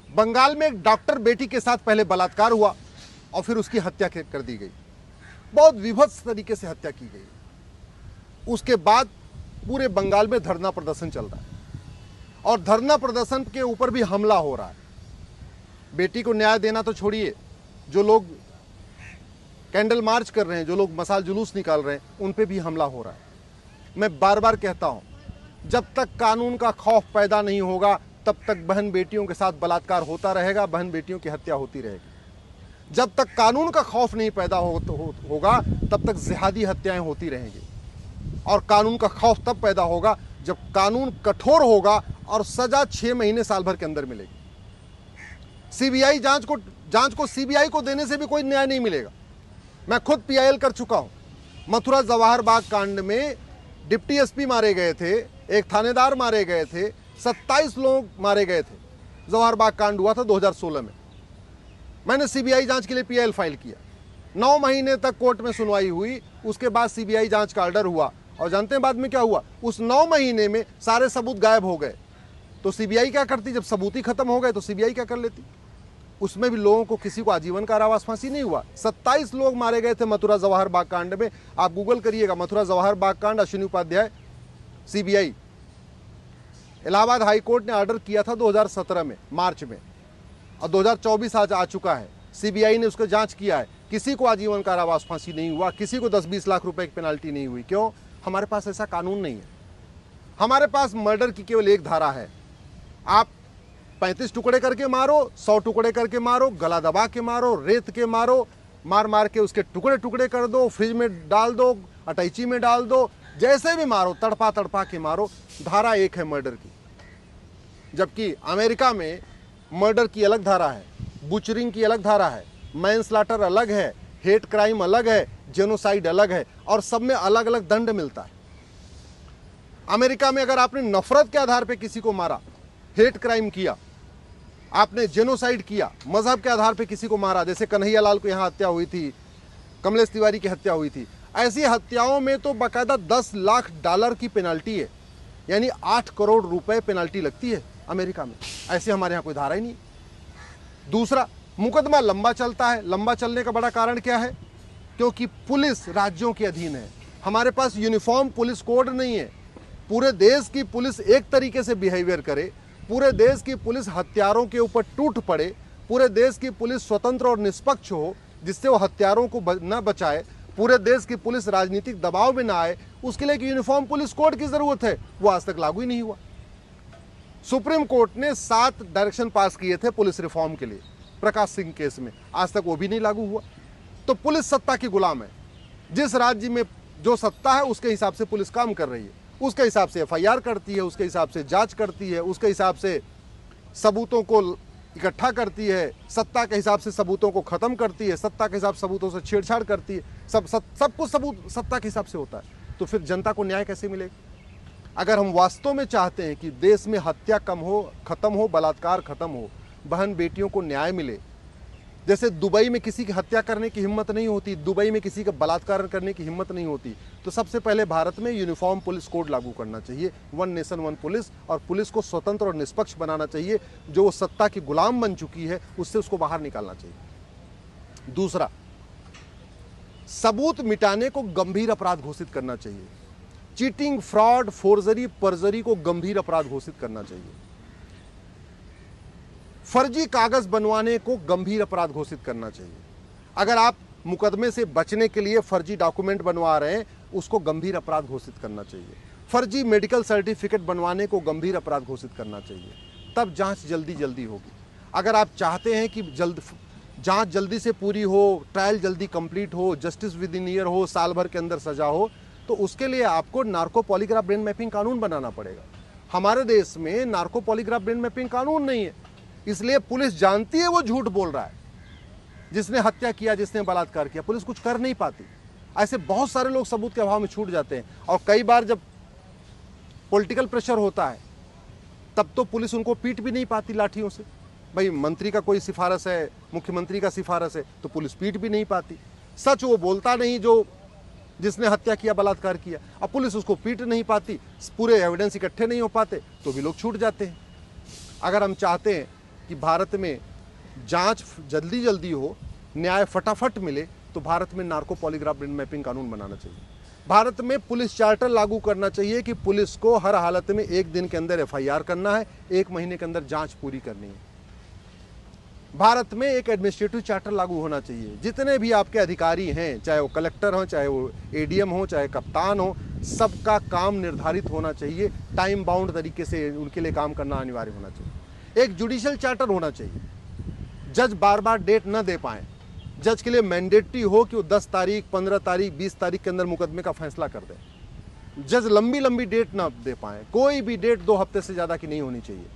बंगाल में एक डॉक्टर बेटी के साथ पहले बलात्कार हुआ और फिर उसकी हत्या कर दी गई। बहुत विभत्स तरीके से हत्या की गई। उसके बाद पूरे बंगाल में धरना प्रदर्शन चल रहा है और धरना प्रदर्शन के ऊपर भी हमला हो रहा है। बेटी को न्याय देना तो छोड़िए, जो लोग कैंडल मार्च कर रहे हैं, जो लोग मसाल जुलूस निकाल रहे हैं, उन पे भी हमला हो रहा है। मैं बार बार कहता हूं, जब तक कानून का खौफ पैदा नहीं होगा तब तक बहन बेटियों के साथ बलात्कार होता रहेगा, बहन बेटियों की हत्या होती रहेगी। जब तक कानून का खौफ नहीं पैदा होगा तब तक जिहादी हत्याएं होती रहेंगी। और कानून का खौफ तब पैदा होगा जब कानून कठोर होगा और सजा 6 महीने साल भर के अंदर मिलेगी। सीबीआई जांच को सीबीआई को देने से भी कोई न्याय नहीं मिलेगा। मैं खुद पीआईएल कर चुका हूं। मथुरा जवाहर बाग कांड में डिप्टी एसपी मारे गए थे, एक थानेदार मारे गए थे, 27 लोग मारे गए थे। जवाहर बाग कांड हुआ था 2016 में। मैंने सीबीआई जांच के लिए पीआईएल फाइल किया। 9 महीने तक कोर्ट में सुनवाई हुई, उसके बाद सीबीआई जांच का ऑर्डर हुआ। और जानते हैं बाद में क्या हुआ? उस 9 महीने में सारे सबूत गायब हो गए। तो सीबीआई क्या करती? जब सबूत ही खत्म हो गए तो सीबीआई क्या कर लेती? उसमें भी लोगों को, किसी को आजीवन कारावास, फांसी नहीं हुआ। 27 लोग मारे गए थे मथुरा जवाहर बाग कांड में। आप गूगल करिएगा, मथुरा जवाहर बाग कांड, Ashwini Upadhyay, CBI. Allahabad high court ने ऑर्डर किया था 2017 में, मार्च में, और 2024 आज आ चुका है। सीबीआई ने उसका जांच किया है, किसी को आजीवन कारावास, फांसी नहीं हुआ, किसी को 10-20 लाख रुपए की पेनाल्टी नहीं हुई। क्यों? हमारे पास ऐसा कानून नहीं है। हमारे पास मर्डर की केवल एक धारा है। आप 35 टुकड़े करके मारो, 100 टुकड़े करके मारो, गला दबा के मारो, रेत के मारो, मार मार के उसके टुकड़े टुकड़े कर दो, फ्रिज में डाल दो, अटैची में डाल दो, जैसे भी मारो, तड़पा तड़पा के मारो। धारा एक है मर्डर की। जबकि अमेरिका में मर्डर की अलग धारा है, बुचरिंग की अलग धारा है, मैनस्लॉटर अलग है, हेट क्राइम अलग है, जेनोसाइड अलग है, और सब में अलग अलग दंड मिलता है। अमेरिका में अगर आपने नफरत के आधार पर किसी को मारा, हेट क्राइम किया, आपने जेनोसाइड किया, मजहब के आधार पर किसी को मारा, जैसे कन्हैया लाल को यहां हत्या हुई थी, कमलेश तिवारी की हत्या हुई थी, ऐसी हत्याओं में तो बाकायदा $10 लाख की पेनाल्टी है, यानी 8 करोड़ रुपए पेनाल्टी लगती है अमेरिका में। ऐसे हमारे यहां कोई धारा ही नहीं। दूसरा, मुकदमा लंबा चलता है। लंबा चलने का बड़ा कारण क्या है? क्योंकि पुलिस राज्यों के अधीन है। हमारे पास यूनिफॉर्म पुलिस कोड नहीं है। पूरे देश की पुलिस एक तरीके से बिहेवियर करे, पूरे देश की पुलिस हत्यारों के ऊपर टूट पड़े, पूरे देश की पुलिस स्वतंत्र और निष्पक्ष हो, जिससे वो हत्यारों को न बचाए, पूरे देश की पुलिस राजनीतिक दबाव में ना आए, उसके लिए एक यूनिफॉर्म पुलिस कोड की जरूरत है। वो आज तक लागू ही नहीं हुआ। सुप्रीम कोर्ट ने 7 डायरेक्शन पास किए थे पुलिस रिफॉर्म के लिए, प्रकाश सिंह केस में, आज तक वो भी नहीं लागू हुआ। तो पुलिस सत्ता की गुलाम है। जिस राज्य में जो सत्ता है उसके हिसाब से पुलिस काम कर रही है, उसके हिसाब से एफआईआर करती है, उसके हिसाब से जांच करती है, उसके हिसाब से सबूतों को इकट्ठा करती है, सत्ता के हिसाब से सबूतों को खत्म करती है, सत्ता के हिसाब से सबूतों से छेड़छाड़ करती है। सब कुछ सबूत सत्ता के हिसाब से होता है। तो फिर जनता को न्याय कैसे मिलेगा? अगर हम वास्तव में चाहते हैं कि देश में हत्या कम हो, खत्म हो, बलात्कार खत्म हो, बहन बेटियों को न्याय मिले, जैसे दुबई में किसी की हत्या करने की हिम्मत नहीं होती, दुबई में किसी का बलात्कार करने की हिम्मत नहीं होती, तो सबसे पहले भारत में यूनिफॉर्म पुलिस कोड लागू करना चाहिए, 1 नेशन 1 पुलिस, और पुलिस को स्वतंत्र और निष्पक्ष बनाना चाहिए। जो वो सत्ता की गुलाम बन चुकी है उससे उसको बाहर निकालना चाहिए। दूसरा, सबूत मिटाने को गंभीर अपराध घोषित करना चाहिए। चीटिंग, फ्रॉड, फोर्जरी, परजरी को गंभीर अपराध घोषित करना चाहिए। फर्जी कागज बनवाने को गंभीर अपराध घोषित करना चाहिए। अगर आप मुकदमे से बचने के लिए फर्जी डॉक्यूमेंट बनवा रहे हैं, उसको गंभीर अपराध घोषित करना चाहिए। फर्जी मेडिकल सर्टिफिकेट बनवाने को गंभीर अपराध घोषित करना चाहिए। तब जांच जल्दी होगी। अगर आप चाहते हैं कि जांच जल्दी से पूरी हो, ट्रायल जल्दी कंप्लीट हो, जस्टिस विद इन ईयर हो, साल भर के अंदर सजा हो, तो उसके लिए आपको नार्को पॉलीग्राफ ब्रेन मैपिंग कानून बनाना पड़ेगा। हमारे देश में नार्को पॉलीग्राफ ब्रेन मैपिंग कानून नहीं है, इसलिए पुलिस जानती है वो झूठ बोल रहा है। जिसने हत्या किया, जिसने बलात्कार किया, पुलिस कुछ कर नहीं पाती। ऐसे बहुत सारे लोग सबूत के अभाव में छूट जाते हैं। और कई बार जब पॉलिटिकल प्रेशर होता है तब तो पुलिस उनको पीट भी नहीं पाती लाठियों से। भाई मंत्री का कोई सिफारिश है, मुख्यमंत्री का सिफारिश है, तो पुलिस पीट भी नहीं पाती। सच वो बोलता नहीं जो जिसने हत्या किया, बलात्कार किया, अब पुलिस उसको पीट नहीं पाती, पूरे एविडेंस इकट्ठे नहीं हो पाते, तो भी लोग छूट जाते हैं। अगर हम चाहते हैं कि भारत में जांच जल्दी जल्दी हो, न्याय फटाफट मिले, तो भारत में नार्को पॉलीग्राफ ब्रेन मैपिंग कानून बनाना चाहिए। भारत में पुलिस चार्टर लागू करना चाहिए कि पुलिस को हर हालत में 1 दिन के अंदर एफआईआर करना है, 1 महीने के अंदर जांच पूरी करनी है। भारत में एक एडमिनिस्ट्रेटिव चार्टर लागू होना चाहिए। जितने भी आपके अधिकारी हैं, चाहे वो कलेक्टर हो, चाहे वो एडीएम हो, चाहे कप्तान हो, सबका काम निर्धारित होना चाहिए, टाइम बाउंड तरीके से उनके लिए काम करना अनिवार्य होना चाहिए। एक जुडिशियल चार्टर होना चाहिए, जज बार बार डेट न दे पाए, जज के लिए मैंडेटरी हो कि वो 10 तारीख, 15 तारीख, 20 तारीख के अंदर मुकदमे का फैसला कर दे। जज लंबी लंबी डेट ना दे पाए, कोई भी डेट 2 हफ्ते से ज़्यादा की नहीं होनी चाहिए।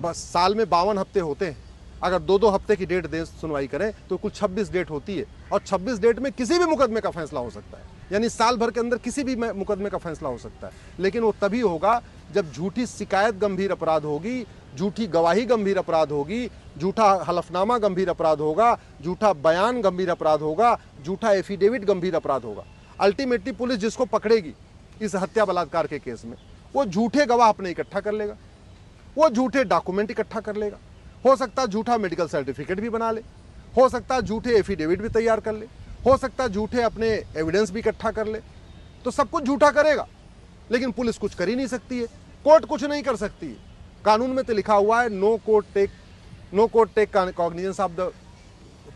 बस साल में 52 हफ्ते होते हैं, अगर 2-2 हफ्ते की डेट दें सुनवाई करें तो कुल 26 डेट होती है, और 26 डेट में किसी भी मुकदमे का फैसला हो सकता है, यानी साल भर के अंदर किसी भी मुकदमे का फैसला हो सकता है। लेकिन वो तभी होगा जब झूठी शिकायत गंभीर अपराध होगी, झूठी गवाही गंभीर अपराध होगी, झूठा हलफनामा गंभीर अपराध होगा, झूठा बयान गंभीर अपराध होगा, झूठा एफिडेविट गंभीर अपराध होगा। अल्टीमेटली पुलिस जिसको पकड़ेगी इस हत्या बलात्कार के केस में, वो झूठे गवाह अपने इकट्ठा कर लेगा, वो झूठे डॉक्यूमेंट इकट्ठा कर लेगा, हो सकता है झूठा मेडिकल सर्टिफिकेट भी बना ले, हो सकता है झूठे एफिडेविट भी तैयार कर ले, हो सकता है झूठे अपने एविडेंस भी इकट्ठा कर ले, तो सब कुछ झूठा करेगा। लेकिन पुलिस कुछ कर ही नहीं सकती है, कोर्ट कुछ नहीं कर सकती है। कानून में तो लिखा हुआ है no court take cognizance of the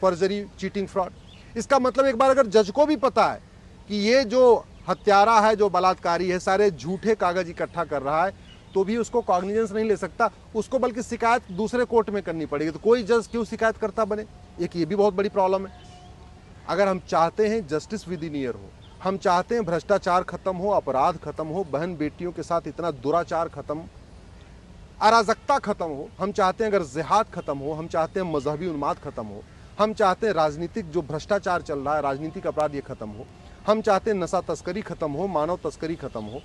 perjury, cheating, fraud. इसका मतलब एक बार अगर जज को भी पता है कि ये जो हत्यारा है, जो बलात्कारी है, सारे झूठे कागज इकट्ठा कर रहा है, तो भी उसको कॉग्निजेंस नहीं ले सकता, उसको बल्कि शिकायत दूसरे कोर्ट में करनी पड़ेगी। तो कोई जज क्यों शिकायत करता बने, एक ये भी बहुत बड़ी प्रॉब्लम है। अगर हम चाहते हैं जस्टिस विद इन ईयर हो, हम चाहते हैं भ्रष्टाचार खत्म हो, अपराध खत्म हो, बहन बेटियों के साथ इतना दुराचार खत्म, अराजकता खत्म हो, हम चाहते हैं अगर जिहाद खत्म हो, हम चाहते हैं मजहबी उन्माद खत्म हो, हम चाहते हैं राजनीतिक जो भ्रष्टाचार चल रहा है, राजनीतिक अपराध ये खत्म हो, हम चाहते हैं नशा तस्करी खत्म हो, मानव तस्करी खत्म हो,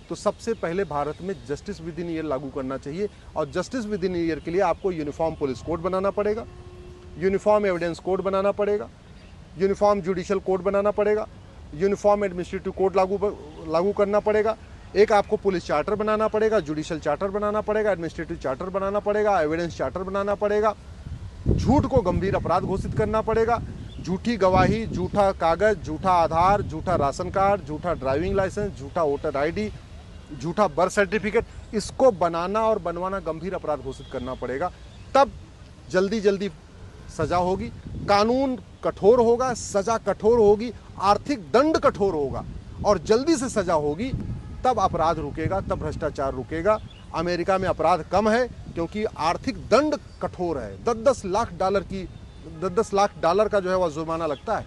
तो सबसे पहले भारत में जस्टिस विद इन ईयर लागू करना चाहिए। और जस्टिस विद इन ईयर के लिए आपको यूनिफॉर्म पुलिस कोड बनाना पड़ेगा, यूनिफॉर्म एविडेंस कोड बनाना पड़ेगा, यूनिफॉर्म जुडिशियल कोड बनाना पड़ेगा, यूनिफॉर्म एडमिनिस्ट्रेटिव कोड लागू करना पड़ेगा, एक आपको पुलिस चार्टर बनाना पड़ेगा, जुडिशियल चार्टर बनाना पड़ेगा, एडमिनिस्ट्रेटिव चार्टर बनाना पड़ेगा, एविडेंस चार्टर बनाना पड़ेगा, झूठ को गंभीर अपराध घोषित करना पड़ेगा, झूठी गवाही, झूठा कागज, झूठा आधार, झूठा राशन कार्ड, झूठा ड्राइविंग लाइसेंस, झूठा वोटर आईडी, झूठा बर्थ सर्टिफिकेट, इसको बनाना और बनवाना गंभीर अपराध घोषित करना पड़ेगा। तब जल्दी जल्दी सजा होगी, कानून कठोर होगा, सजा कठोर होगी, आर्थिक दंड कठोर होगा और जल्दी से सजा होगी, तब अपराध रुकेगा, तब भ्रष्टाचार रुकेगा। अमेरिका में अपराध कम है क्योंकि आर्थिक दंड कठोर है। 10-10 लाख डॉलर का जो है वह जुर्माना लगता है।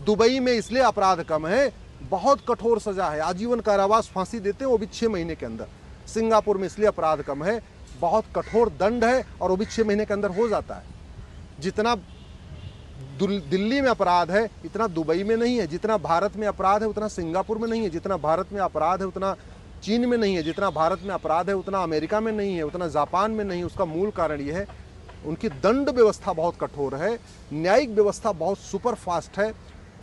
दुबई में इसलिए अपराध कम है, बहुत कठोर सजा है, आजीवन कारावास, फांसी देते हैं वो भी 6 महीने के अंदर। सिंगापुर में इसलिए अपराध कम है, बहुत कठोर दंड है और वो भी 6 महीने के अंदर हो जाता है। जितना दिल्ली में अपराध है इतना दुबई में नहीं है, जितना भारत में अपराध है उतना सिंगापुर में नहीं है, जितना भारत में अपराध है उतना चीन में नहीं है, जितना भारत में अपराध है उतना अमेरिका में नहीं है, उतना जापान में नहीं। उसका मूल कारण ये है उनकी दंड व्यवस्था बहुत कठोर है, न्यायिक व्यवस्था बहुत सुपर फास्ट है,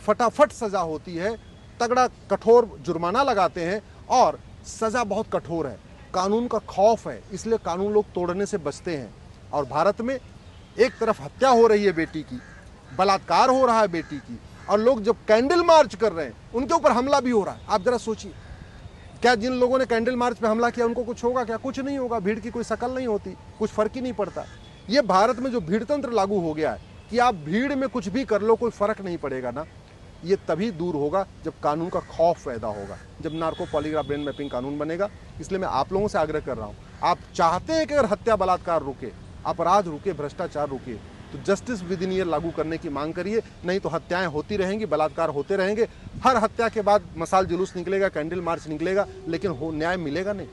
फटाफट सजा होती है, तगड़ा कठोर जुर्माना लगाते हैं और सजा बहुत कठोर है। कानून का खौफ है, इसलिए कानून लोग तोड़ने से बचते हैं। और भारत में एक तरफ हत्या हो रही है बेटी की, बलात्कार हो रहा है बेटी की, और लोग जब कैंडल मार्च कर रहे हैं उनके ऊपर हमला भी हो रहा है। आप जरा सोचिए, क्या जिन लोगों ने कैंडल मार्च पे हमला किया उनको कुछ होगा क्या? कुछ नहीं होगा, भीड़ की कोई शकल नहीं होती, कुछ फर्क ही नहीं पड़ता। ये भारत में जो भीड़ तंत्र लागू हो गया है कि आप भीड़ में कुछ भी कर लो कोई फर्क नहीं पड़ेगा ना, ये तभी दूर होगा जब कानून का खौफ पैदा होगा, जब नार्को पॉलीग्राफ ब्रेन मैपिंग कानून बनेगा। इसलिए मैं आप लोगों से आग्रह कर रहा हूँ, आप चाहते हैं कि अगर हत्या बलात्कार रुके, अपराध रुके, भ्रष्टाचार रुके, तो जस्टिस विद इन ईयर लागू करने की मांग करिए। नहीं तो हत्याएं होती रहेंगी, बलात्कार होते रहेंगे, हर हत्या के बाद मसाल जुलूस निकलेगा, कैंडल मार्च निकलेगा, लेकिन न्याय मिलेगा नहीं।